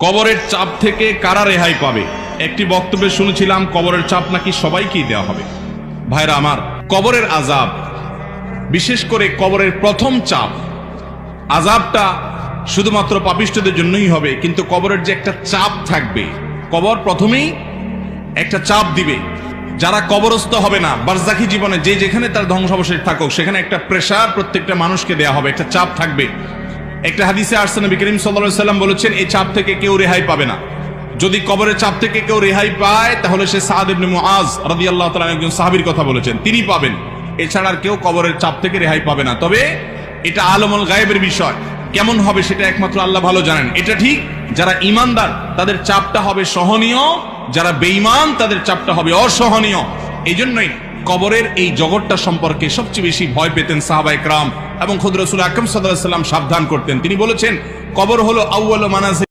কবরের চাপ থেকে কারা রেহাই পাবে? একটি বক্তব্যে শুনেছিলাম কবরের চাপ নাকি সবাইকেই দেওয়া হবে। ভাইরা আমার, কবরের আযাব, বিশেষ করে কবরের প্রথম চাপ, আযাবটা শুধুমাত্র পাপিষ্ঠদের জন্যই হবে, কিন্তু কবরের যে একটা চাপ থাকবে, কবর প্রথমেই একটা চাপ দিবে। যারা কবরস্থ হবে না, বারজাখী জীবনে যে যেখানে তার ধ্বংসাবশেষ থাকুক, সেখানে একটা প্রেসার প্রত্যেকটা মানুষকে দেয়া হবে, একটা চাপ থাকবে। একটা হাদিসে আসছে, নবী করিম সাল্লাল্লাহু আলাইহি ওয়াসাল্লাম বলেছেন, এই চাপ থেকে কেউ রেহাই পাবে না। যদি কবরের চাপ থেকে কেউ রেহাই পায়, তাহলে সে সাদ ইবনে মুআজ রাদিয়াল্লাহু তাআলা একজন সাহাবীর কথা বলেছেন, তিনি পাবেন। এছাড়া আর কেউ কবরের চাপ থেকে রেহাই পাবে না। তবে এটা আলমুল গায়েবের বিষয়, কেমন হবে সেটা একমাত্র আল্লাহ ভালো জানেন। এটা ঠিক, যারা ঈমানদার তাদের চাপটা হবে সহনীয়, যারা বেঈমান তাদের চাপটা হবে অসহনীয়। এই জন্যই কবরের এই জগৎটা সম্পর্কে সবচেয়ে বেশি ভয় পেতেন সাহাবায়ে কেরাম এবং খুদ রাসূল আকরাম সাল্লাল্লাহু আলাইহি ওয়াসাল্লাম সাবধান করতেন। তিনি বলেছেন, কবর হলো আউয়ালু মানাজিল